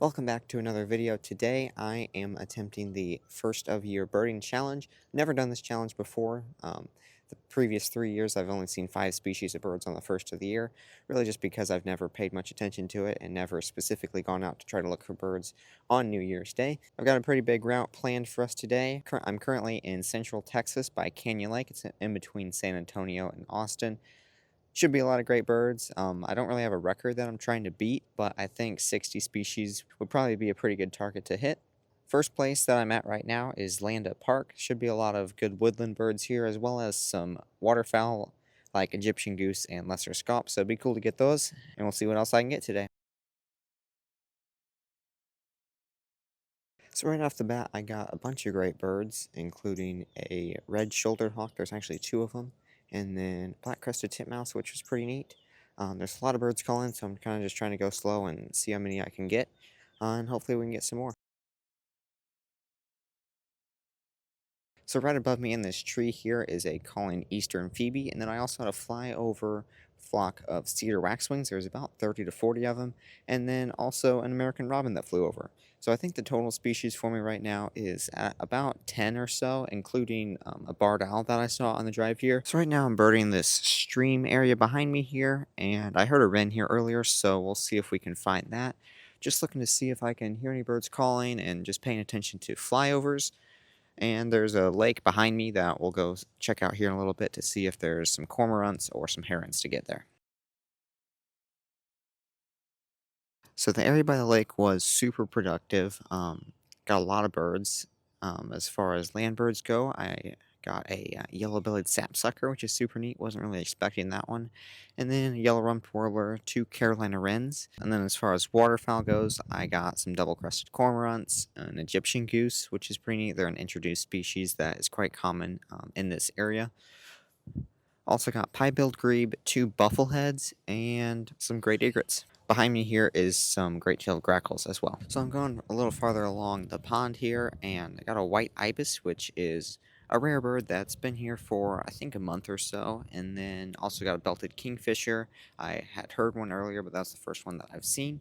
Welcome back to another video. Today I am attempting the first of year birding challenge. Never done this challenge before. The previous 3 years I've only seen 5 species of birds on the first of the year, really just because I've never paid much attention to it and never specifically gone out to try to look for birds on New Year's Day. I've got a pretty big route planned for us today. I'm currently in central Texas by Canyon Lake. It's in between San Antonio and Austin. Should be a lot of great birds. I don't really have a record that I'm trying to beat, but I think 60 species would probably be a pretty good target to hit. First place that I'm at right now is Landa Park. Should be a lot of good woodland birds here, as well as some waterfowl like Egyptian goose and lesser scaup, so it'd be cool to get those, and we'll see what else I can get today. So right off the bat, I got a bunch of great birds, including a red-shouldered hawk. There's actually 2 of them, and then black-crested titmouse, which was pretty neat. There's a lot of birds calling, so I'm kind of just trying to go slow and see how many I can get, and hopefully we can get some more. So right above me in this tree here is a calling eastern phoebe, and then I also had a flyover flock of cedar waxwings. There's about 30 to 40 of them, and then also an American robin that flew over. So I think the total species for me right now is at about 10 or so, including a barred owl that I saw on the drive here. So right now I'm birding this stream area behind me here, and I heard a wren here earlier, so we'll see if we can find that. Just looking to see if I can hear any birds calling and just paying attention to flyovers. And there's a lake behind me that we'll go check out here in a little bit to see if there's some cormorants or some herons to get there. So the area by the lake was super productive. Got a lot of birds. As far as land birds go, I got a yellow-bellied sapsucker, which is super neat. Wasn't really expecting that one. And then a yellow-rumped warbler, 2 Carolina wrens. And then as far as waterfowl goes, I got some double-crested cormorants, an Egyptian goose, which is pretty neat. They're an introduced species that is quite common in this area. Also got pie-billed grebe, 2 buffleheads, and some great egrets. Behind me here is some great-tailed grackles as well. So I'm going a little farther along the pond here, and I got a white ibis, which is a rare bird that's been here for, I think, a month or so. And then also got a belted kingfisher. I had heard one earlier, but that's the first one that I've seen.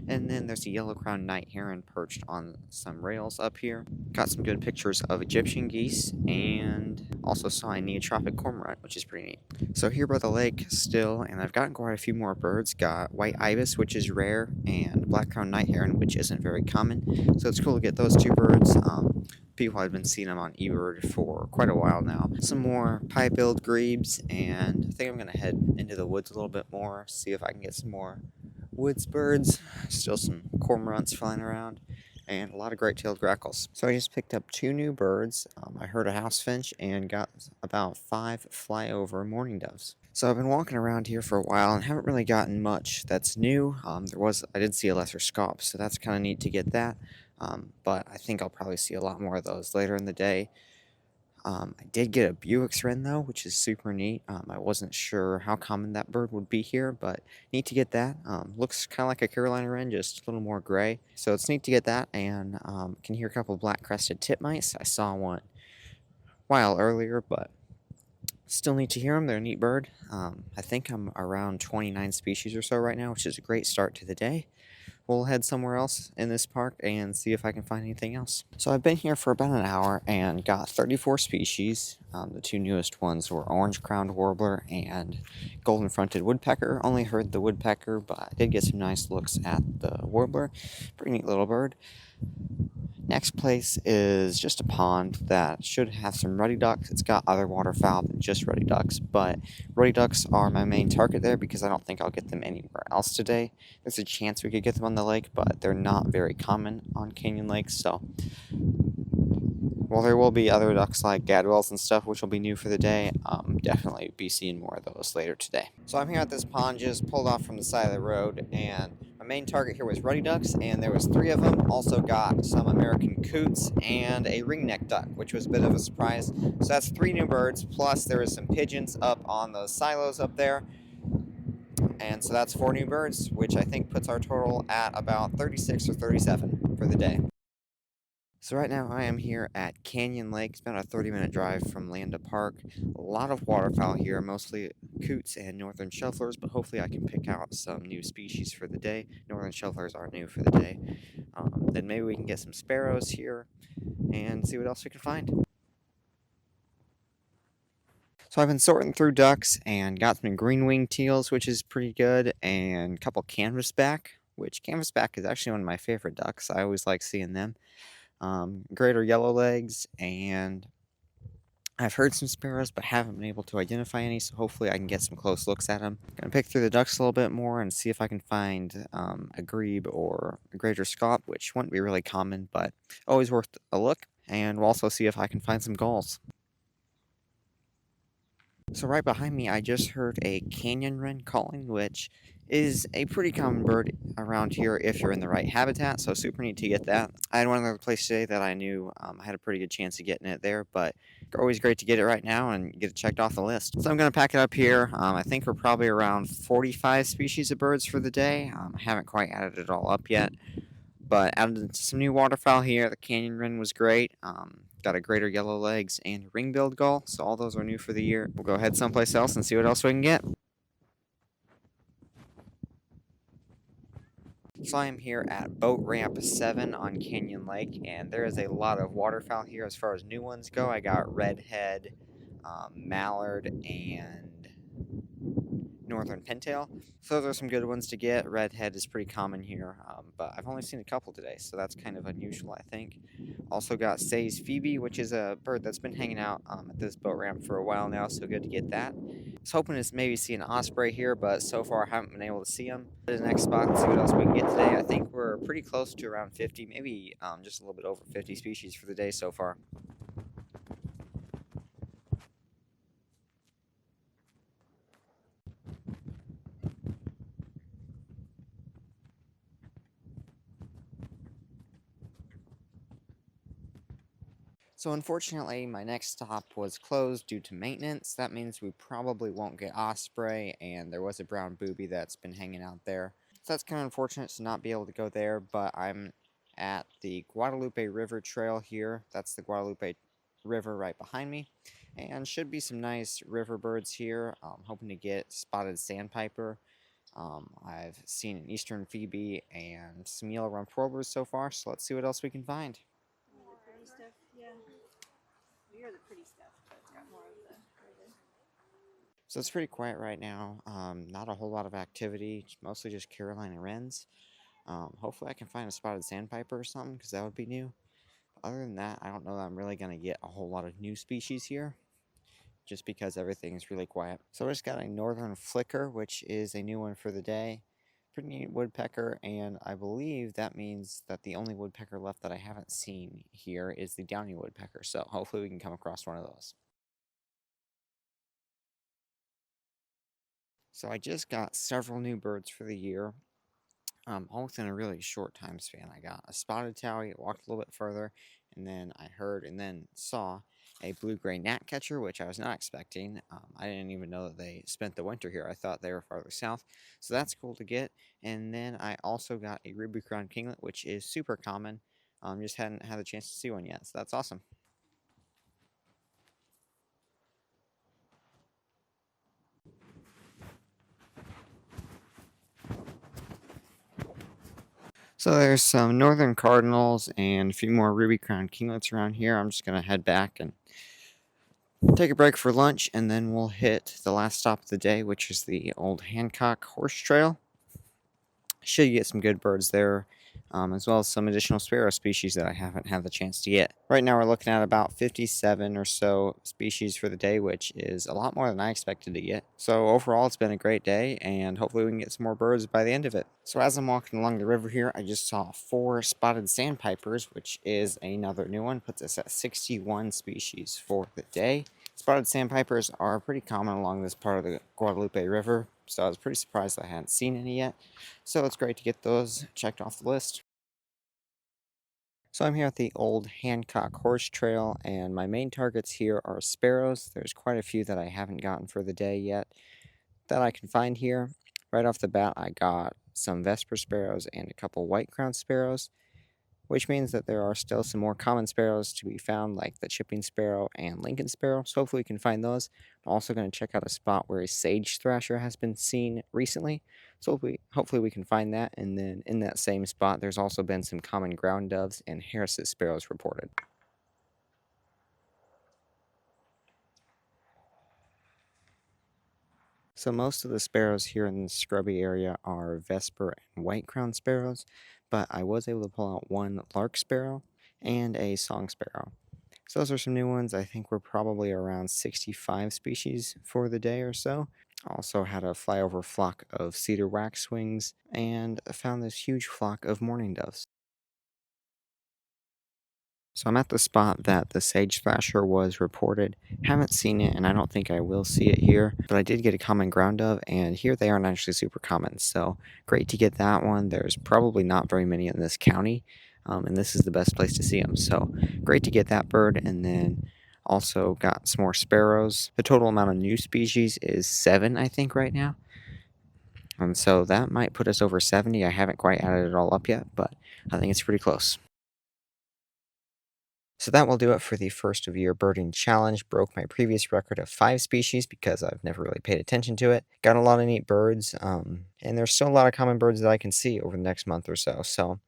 And then there's a yellow-crowned night heron perched on some rails up here. Got some good pictures of Egyptian geese, and also saw a neotropic cormorant, which is pretty neat. So here by the lake still, and I've gotten quite a few more birds. Got white ibis, which is rare, and black-crowned night heron, which isn't very common. So it's cool to get those 2 birds. People have been seeing them on eBird for quite a while now. Some more pie-billed grebes, and I think I'm going to head into the woods a little bit more, see if I can get some more woods birds. Still some cormorants flying around, and a lot of great-tailed grackles. So I just picked up 2 new birds. I heard a house finch and got about 5 flyover mourning doves. So I've been walking around here for a while and haven't really gotten much that's new. I did see a lesser scaup, so that's kind of neat to get that. But I think I'll probably see a lot more of those later in the day. I did get a Buick's wren though, which is super neat. I wasn't sure how common that bird would be here, but neat to get that. Looks kind of like a Carolina wren, just a little more gray. So it's neat to get that, and can hear a couple of black-crested titmice. I saw one a while earlier, but still need to hear them. They're a neat bird. I think I'm around 29 species or so right now, which is a great start to the day. We'll head somewhere else in this park and see if I can find anything else. So I've been here for about an hour and got 34 species. The 2 newest ones were orange-crowned warbler and golden-fronted woodpecker. Only heard the woodpecker, but I did get some nice looks at the warbler. Pretty neat little bird. Next place is just a pond that should have some ruddy ducks. It's got other waterfowl than just ruddy ducks, but ruddy ducks are my main target there because I don't think I'll get them anywhere else today. There's a chance we could get them on the lake, but they're not very common on Canyon Lake, so while there will be other ducks like gadwalls and stuff, which will be new for the day, definitely be seeing more of those later today. So I'm here at this pond, just pulled off from the side of the road, and my main target here was ruddy ducks, and there was 3 of them. Also got some American coots and a ringneck duck, which was a bit of a surprise. So that's 3 new birds, plus there was some pigeons up on those silos up there. And so that's 4 new birds, which I think puts our total at about 36 or 37 for the day. So right now I am here at Canyon Lake. It's about a 30-minute drive from Landa Park. A lot of waterfowl here, mostly coots and northern shufflers, but hopefully I can pick out some new species for the day. Northern shufflers are new for the day. then maybe we can get some sparrows here and see what else we can find. So I've been sorting through ducks and got some green-winged teals, which is pretty good, and a couple canvasback, which canvasback is actually one of my favorite ducks. I always like seeing them. Greater yellowlegs, and I've heard some sparrows, but haven't been able to identify any, so hopefully I can get some close looks at them. Gonna pick through the ducks a little bit more and see if I can find a grebe or a greater scaup, which wouldn't be really common, but always worth a look. And we'll also see if I can find some gulls. So right behind me, I just heard a canyon wren calling, which is a pretty common bird around here if you're in the right habitat, so super neat to get that. I had one other place today that I knew I had a pretty good chance of getting it there, but always great to get it right now and get it checked off the list. So I'm going to pack it up here. I think we're probably around 45 species of birds for the day. I haven't quite added it all up yet, but added some new waterfowl here. The canyon wren was great. Got a greater yellow legs and a ring-billed gull, so all those are new for the year. We'll go ahead someplace else and see what else we can get. So I am here at Boat Ramp 7 on Canyon Lake, and there is a lot of waterfowl here as far as new ones go. I got redhead, mallard, and northern pintail. So those are some good ones to get. Redhead is pretty common here, but I've only seen a couple today, so that's kind of unusual, I think. Also got Say's Phoebe, which is a bird that's been hanging out at this boat ramp for a while now, so good to get that. I was hoping to maybe see an osprey here, but so far I haven't been able to see them. To the next spot and see what else we can get today. I think we're pretty close to around 50, maybe just a little bit over 50 species for the day so far. So unfortunately, my next stop was closed due to maintenance. That means we probably won't get osprey, and there was a brown booby that's been hanging out there. So that's kind of unfortunate to not be able to go there, but I'm at the Guadalupe River Trail here. That's the Guadalupe River right behind me. And should be some nice river birds here. I'm hoping to get spotted sandpiper. I've seen an eastern phoebe and some yellow-rumped warblers so far, so let's see what else we can find. Pretty stuff, yeah. You're the pretty stuff, but it's got more of the river. So it's pretty quiet right now. Not a whole lot of activity, mostly just Carolina wrens. Hopefully I can find a spotted sandpiper or something, because that would be new. Other than that, I don't know that I'm really going to get a whole lot of new species here, just because everything's really quiet. So I just got a northern flicker, which is a new one for the day. Pretty neat woodpecker, and I believe that means that the only woodpecker left that I haven't seen here is the downy woodpecker, so hopefully we can come across one of those. So I just got several new birds for the year, all within a really short time span. I got a spotted towie, walked a little bit further, and then I heard and then saw a blue-gray gnatcatcher, which I was not expecting. I didn't even know that they spent the winter here. I thought they were farther south, so that's cool to get. And then I also got a ruby-crowned kinglet, which is super common. Just hadn't had a chance to see one yet, so that's awesome. So there's some northern cardinals and a few more ruby-crowned kinglets around here. I'm just gonna head back and take a break for lunch, and then we'll hit the last stop of the day, which is the Old Hancock Horse Trail. Should get some good birds there, as well as some additional sparrow species that I haven't had the chance to get. Right now we're looking at about 57 or so species for the day, which is a lot more than I expected to get. So overall, it's been a great day, and hopefully we can get some more birds by the end of it. So as I'm walking along the river here, I just saw 4 spotted sandpipers, which is another new one. Puts us at 61 species for the day. Spotted sandpipers are pretty common along this part of the Guadalupe River, so I was pretty surprised I hadn't seen any yet. So it's great to get those checked off the list. So I'm here at the Old Hancock Horse Trail, and my main targets here are sparrows. There's quite a few that I haven't gotten for the day yet that I can find here. Right off the bat, I got some Vesper sparrows and a couple white-crowned sparrows. which means that there are still some more common sparrows to be found, like the chipping sparrow and Lincoln sparrow. So hopefully we can find those. I'm also going to check out a spot where a sage thrasher has been seen recently. So hopefully we can find that. And then in that same spot, there's also been some common ground doves and Harris's sparrows reported. So most of the sparrows here in the scrubby area are Vesper and white-crowned sparrows, but I was able to pull out one lark sparrow and a song sparrow. So those are some new ones. I think we're probably around 65 species for the day or so. Also had a flyover flock of cedar waxwings and found this huge flock of mourning doves. So I'm at the spot that the sage thrasher was reported. Haven't seen it, and I don't think I will see it here. But I did get a common ground dove, and here they aren't actually super common. So great to get that one. There's probably not very many in this county, and this is the best place to see them. So great to get that bird, and then also got some more sparrows. The total amount of new species is 7, I think, right now. And so that might put us over 70. I haven't quite added it all up yet, but I think it's pretty close. So that will do it for the first of year birding challenge. Broke my previous record of 5 species because I've never really paid attention to it. Got a lot of neat birds, and there's still a lot of common birds that I can see over the next month or so. So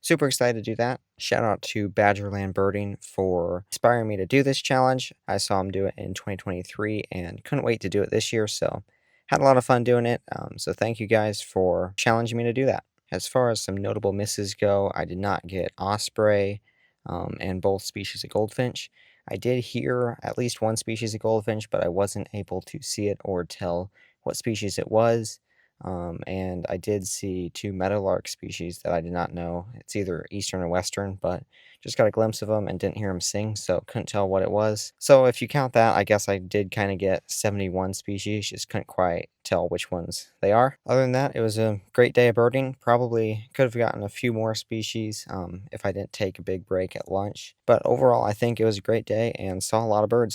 super excited to do that. Shout out to Badgerland Birding for inspiring me to do this challenge. I saw him do it in 2023 and couldn't wait to do it this year. So had a lot of fun doing it. So thank you guys for challenging me to do that. As far as some notable misses go, I did not get osprey and both species of goldfinch. I did hear at least one species of goldfinch, but I wasn't able to see it or tell what species it was. And I did see 2 meadowlark species that I did not know. It's either eastern or western, but just got a glimpse of them and didn't hear them sing, so couldn't tell what it was. So if you count that, I guess I did kind of get 71 species, just couldn't quite tell which ones they are. Other than that, it was a great day of birding. Probably could have gotten a few more species if I didn't take a big break at lunch. But overall, I think it was a great day and saw a lot of birds.